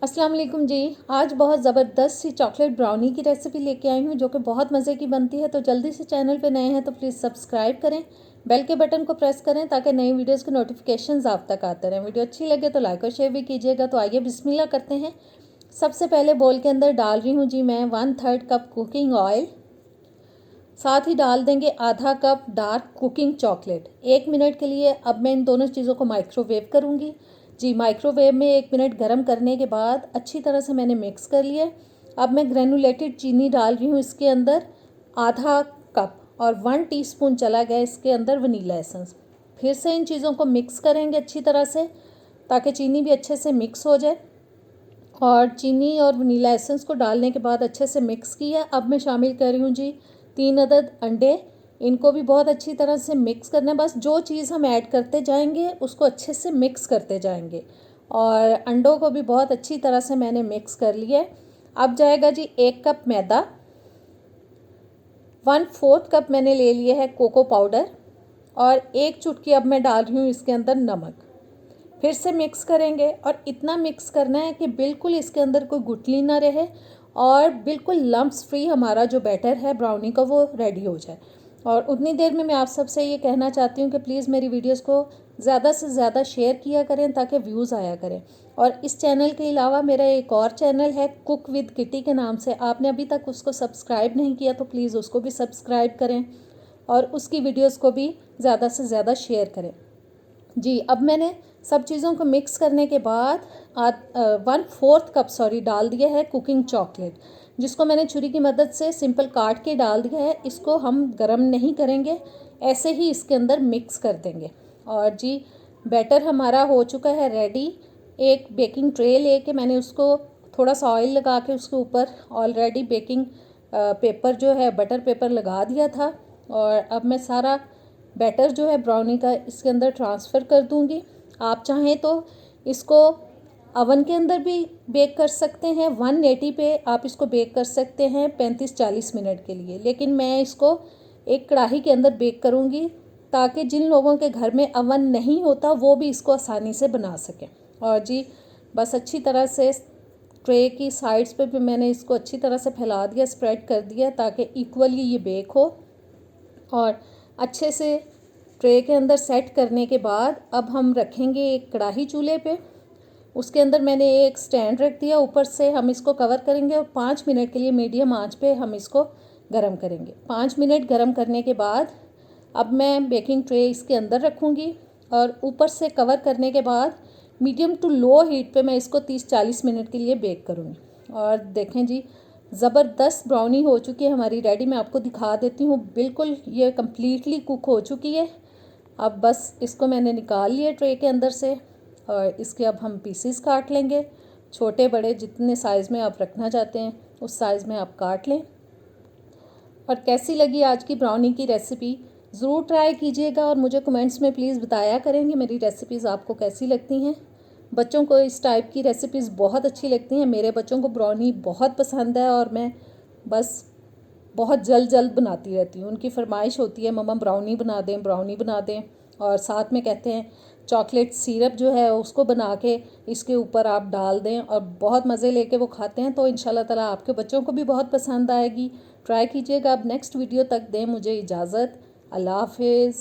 अस्सलाम वालेकुम जी। आज बहुत ज़बरदस्त सी चॉकलेट ब्राउनी की रेसिपी लेके आई हूँ जो कि बहुत मज़े की बनती है। तो जल्दी से चैनल पे नए हैं तो प्लीज़ सब्सक्राइब करें, बेल के बटन को प्रेस करें ताकि नई वीडियोस के नोटिफिकेशंस आप तक आते रहें। वीडियो अच्छी लगे तो लाइक और शेयर भी कीजिएगा। तो आइए बिस्मिल्लाह करते हैं। सबसे पहले बोल के अंदर डाल रही हूँ जी मैं 1/3 कप कुकिंग ऑयल। साथ ही डाल देंगे आधा cup dark cooking chocolate. 1 minute के लिए अब मैं इन दोनों चीज़ों को माइक्रोवेव करूँगी जी। माइक्रोवेव में 1 मिनट गर्म करने के बाद अच्छी तरह से मैंने मिक्स कर लिया। अब मैं ग्रेनुलेटेड चीनी डाल रही हूँ इसके अंदर आधा कप, और 1 टीस्पून चला गया इसके अंदर वनीला एसेंस। फिर से इन चीज़ों को मिक्स करेंगे अच्छी तरह से ताकि चीनी भी अच्छे से मिक्स हो जाए। और चीनी और वनीला एसेंस को डालने के बाद अच्छे से मिक्स किया। अब मैं शामिल कर रही हूँ जी 3 अदद अंडे। इनको भी बहुत अच्छी तरह से मिक्स करना है। बस जो चीज़ हम ऐड करते जाएंगे उसको अच्छे से मिक्स करते जाएंगे। और अंडों को भी बहुत अच्छी तरह से मैंने मिक्स कर लिया है। अब जाएगा जी 1 कप मैदा, 1/4 कप मैंने ले लिया है कोको पाउडर, और 1 चुटकी अब मैं डाल रही हूँ इसके अंदर नमक। फिर से मिक्स करेंगे और इतना मिक्स करना है कि बिल्कुल इसके अंदर कोई गुठली ना रहे और बिल्कुल लम्प्स फ्री हमारा जो बैटर है ब्राउनी का वो रेडी हो जाए। और उतनी देर में मैं आप सबसे ये कहना चाहती हूँ कि प्लीज़ मेरी वीडियोस को ज़्यादा से ज़्यादा शेयर किया करें ताकि व्यूज़ आया करें। और इस चैनल के अलावा मेरा एक और चैनल है कुक विद किटी के नाम से, आपने अभी तक उसको सब्सक्राइब नहीं किया तो प्लीज़ उसको भी सब्सक्राइब करें और उसकी वीडियोस को भी ज़्यादा से ज़्यादा शेयर करें जी। अब मैंने सब चीज़ों को मिक्स करने के बाद 1/4 कप डाल दिया है कुकिंग चॉकलेट, जिसको मैंने छुरी की मदद से सिंपल काट के डाल दिया है। इसको हम गरम नहीं करेंगे, ऐसे ही इसके अंदर मिक्स कर देंगे। और जी बैटर हमारा हो चुका है रेडी। एक बेकिंग ट्रे लेके मैंने उसको थोड़ा सा ऑयल लगा के उसके ऊपर ऑलरेडी बेकिंग पेपर जो है बटर पेपर लगा दिया था। और अब मैं सारा बैटर जो है ब्राउनी का इसके अंदर ट्रांसफ़र कर दूंगी। आप चाहें तो इसको अवन के अंदर भी बेक कर सकते हैं, 180 पे आप इसको बेक कर सकते हैं 35-40 मिनट के लिए। लेकिन मैं इसको एक कढ़ाई के अंदर बेक करूंगी ताकि जिन लोगों के घर में अवन नहीं होता वो भी इसको आसानी से बना सकें। और जी बस अच्छी तरह से ट्रे की साइड्स पे भी मैंने इसको अच्छी तरह से फैला दिया, स्प्रेड कर दिया ताकि इक्वली ये बेक हो। और अच्छे से ट्रे के अंदर सेट करने के बाद अब हम रखेंगे एक कढ़ाई चूल्हे पे। उसके अंदर मैंने एक स्टैंड रख दिया, ऊपर से हम इसको कवर करेंगे और 5 मिनट के लिए मीडियम आंच पे हम इसको गरम करेंगे। 5 मिनट गरम करने के बाद अब मैं बेकिंग ट्रे इसके अंदर रखूँगी और ऊपर से कवर करने के बाद मीडियम टू लो हीट पे मैं इसको 30-40 मिनट के लिए बेक करूँगी। और देखें जी ज़बरदस्त ब्राउनी हो चुकी है हमारी रेडी। मैं आपको दिखा देती हूँ, बिल्कुल ये कम्प्लीटली कुक हो चुकी है। अब बस इसको मैंने निकाल लिया ट्रे के अंदर से और इसके अब हम पीसेस काट लेंगे। छोटे बड़े जितने साइज़ में आप रखना चाहते हैं उस साइज़ में आप काट लें। और कैसी लगी आज की ब्राउनी की रेसिपी ज़रूर ट्राई कीजिएगा और मुझे कमेंट्स में प्लीज़ बताया करेंगे मेरी रेसिपीज़ आपको कैसी लगती हैं। बच्चों को इस टाइप की रेसिपीज़ बहुत अच्छी लगती हैं। मेरे बच्चों को ब्राउनी बहुत पसंद है और मैं बस बहुत जल्द जल्द बनाती रहती हूँ। उनकी फरमाइश होती है मम्मा ब्राउनी बना दें, ब्राउनी बना दें। और साथ में कहते हैं चॉकलेट सिरप जो है उसको बना के इसके ऊपर आप डाल दें और बहुत मज़े लेके वो खाते हैं। तो इंशाल्लाह ताला आपके बच्चों को भी बहुत पसंद आएगी। ट्राई कीजिएगा। अब नेक्स्ट वीडियो तक दें मुझे इजाज़त। अल्लाह हाफिज़।